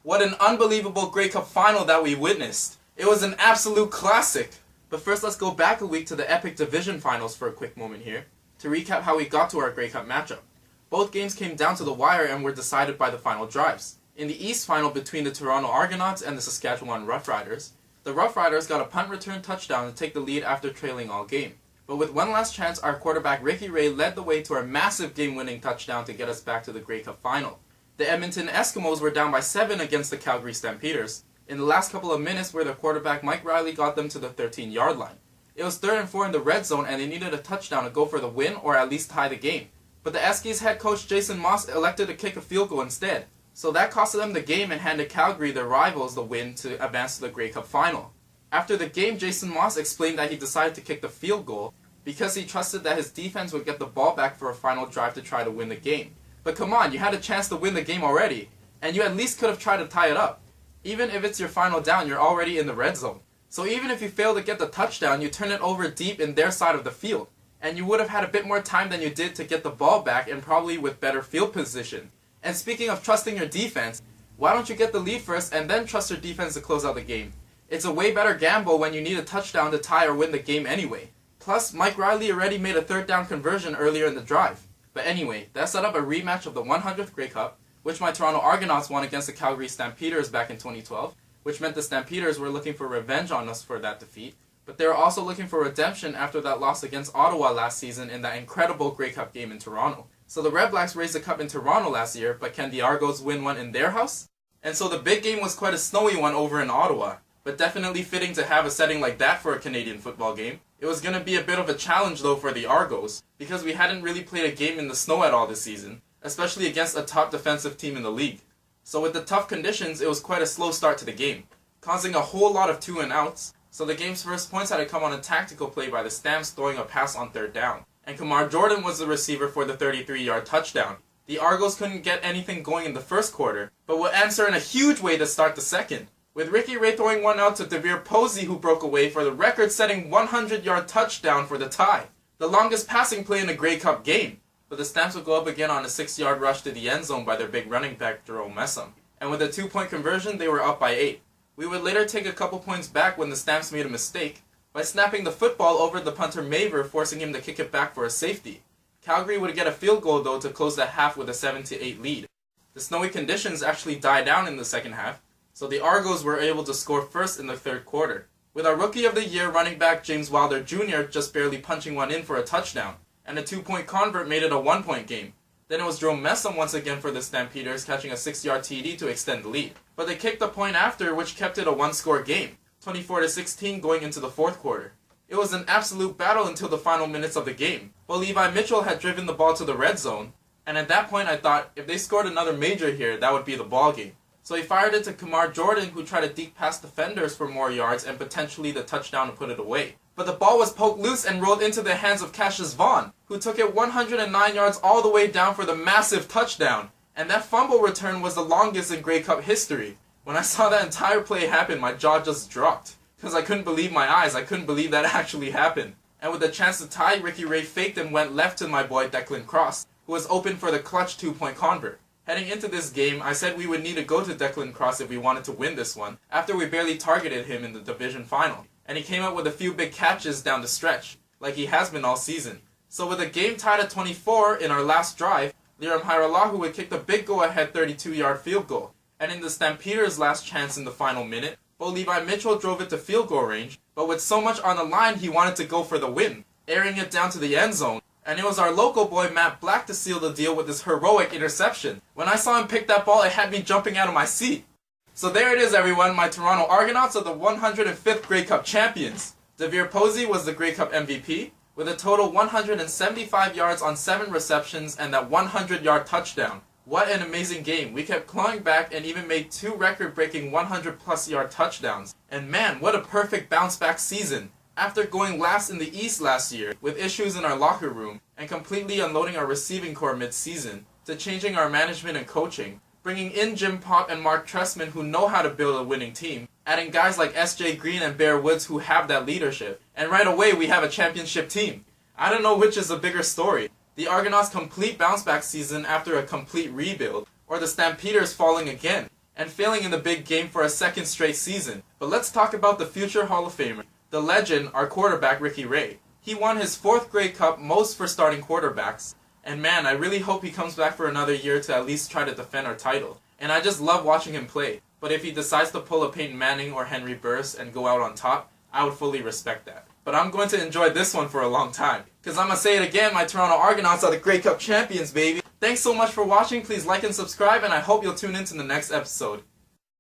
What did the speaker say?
What an unbelievable Grey Cup final that we witnessed. It was an absolute classic. But first let's go back a week to the epic division finals for a quick moment here, to recap how we got to our Grey Cup matchup. Both games came down to the wire and were decided by the final drives. In the East final between the Toronto Argonauts and the Saskatchewan Roughriders, the Roughriders got a punt return touchdown to take the lead after trailing all game. But with one last chance, our quarterback Ricky Ray led the way to our massive game-winning touchdown to get us back to the Grey Cup final. The Edmonton Eskimos were down by 7 against the Calgary Stampeders in the last couple of minutes, where their quarterback Mike Riley got them to the 13-yard line. It was 3rd and 4 in the red zone and they needed a touchdown to go for the win or at least tie the game. But the Eskies head coach Jason Moss elected to kick a field goal instead. So that costed them the game and handed Calgary, their rivals, the win to advance to the Grey Cup final. After the game, Jason Moss explained that he decided to kick the field goal because he trusted that his defense would get the ball back for a final drive to try to win the game. But come on, you had a chance to win the game already, and you at least could have tried to tie it up. Even if it's your final down, you're already in the red zone. So even if you fail to get the touchdown, you turn it over deep in their side of the field, and you would have had a bit more time than you did to get the ball back, and probably with better field position. And speaking of trusting your defense, why don't you get the lead first and then trust your defense to close out the game? It's a way better gamble when you need a touchdown to tie or win the game anyway. Plus, Mike Riley already made a 3rd down conversion earlier in the drive. But anyway, that set up a rematch of the 100th Grey Cup, which my Toronto Argonauts won against the Calgary Stampeders back in 2012, which meant the Stampeders were looking for revenge on us for that defeat, but they were also looking for redemption after that loss against Ottawa last season in that incredible Grey Cup game in Toronto. So the Red Blacks raised the cup in Toronto last year, but can the Argos win one in their house? And so the big game was quite a snowy one over in Ottawa, but definitely fitting to have a setting like that for a Canadian football game. It was going to be a bit of a challenge though for the Argos, because we hadn't really played a game in the snow at all this season, especially against a top defensive team in the league. So with the tough conditions, it was quite a slow start to the game, causing a whole lot of 2 and outs, so the game's first points had to come on a tactical play by the Stamps throwing a pass on 3rd down. And Kamar Jordan was the receiver for the 33-yard touchdown. The Argos couldn't get anything going in the first quarter, but would answer in a huge way to start the second, with Ricky Ray throwing one out to Devere Posey, who broke away for the record-setting 100-yard touchdown for the tie, the longest passing play in a Grey Cup game. But the Stamps would go up again on a 6-yard rush to the end zone by their big running back Jerome Messam, and with a 2-point conversion they were up by 8. We would later take a couple points back when the Stamps made a mistake by snapping the football over the punter Maver, forcing him to kick it back for a safety. Calgary would get a field goal though to close the half with a 7-8 lead. The snowy conditions actually died down in the second half, so the Argos were able to score first in the 3rd quarter, with our Rookie of the Year running back James Wilder Jr. just barely punching one in for a touchdown, and a 2-point convert made it a 1-point game. Then it was Jerome Messam once again for the Stampeders catching a 6-yard TD to extend the lead. But they kicked a point after, which kept it a 1-score game, 24-16 going into the 4th quarter. It was an absolute battle until the final minutes of the game, but Levi Mitchell had driven the ball to the red zone, and at that point I thought if they scored another major here, that would be the ball game. So he fired it to Kamar Jordan, who tried to deke past defenders for more yards and potentially the touchdown to put it away. But the ball was poked loose and rolled into the hands of Cassius Vaughn, who took it 109 yards all the way down for the massive touchdown. And that fumble return was the longest in Grey Cup history. When I saw that entire play happen, my jaw just dropped, because I couldn't believe my eyes. I couldn't believe that actually happened. And with a chance to tie, Ricky Ray faked and went left to my boy Declan Cross, who was open for the clutch 2-point convert. Heading into this game, I said we would need to go to Declan Cross if we wanted to win this one, after we barely targeted him in the division final. And he came up with a few big catches down the stretch, like he has been all season. So with the game tied at 24 in our last drive, Liram Hairolahu would kick the big go-ahead 32-yard field goal. And in the Stampeders' last chance in the final minute, Bo Levi Mitchell drove it to field goal range, but with so much on the line he wanted to go for the win, airing it down to the end zone. And it was our local boy Matt Black to seal the deal with his heroic interception. When I saw him pick that ball, it had me jumping out of my seat. So there it is everyone, my Toronto Argonauts are the 105th Grey Cup champions. Devere Posey was the Grey Cup MVP, with a total 175 yards on 7 receptions and that 100-yard touchdown. What an amazing game. We kept clawing back and even made 2 record-breaking 100-plus yard touchdowns. And man, what a perfect bounce-back season. After going last in the East last year, with issues in our locker room, and completely unloading our receiving core mid-season, to changing our management and coaching, bringing in Jim Pop and Mark Trestman who know how to build a winning team, adding guys like S.J. Green and Bear Woods who have that leadership, and right away we have a championship team. I don't know which is a bigger story, the Argonauts' complete bounce-back season after a complete rebuild, or the Stampeders falling again. and failing in the big game for a second straight season. But let's talk about the future Hall of Famer, the legend, our quarterback Ricky Ray. He won his 4th Grey Cup, most for starting quarterbacks. And man, I really hope he comes back for another year to at least try to defend our title. And I just love watching him play. But if he decides to pull a Peyton Manning or Henry Burris and go out on top, I would fully respect that. But I'm going to enjoy this one for a long time. Because I'm going to say it again, my Toronto Argonauts are the Grey Cup champions, baby. Thanks so much for watching. Please like and subscribe, and I hope you'll tune in to the next episode.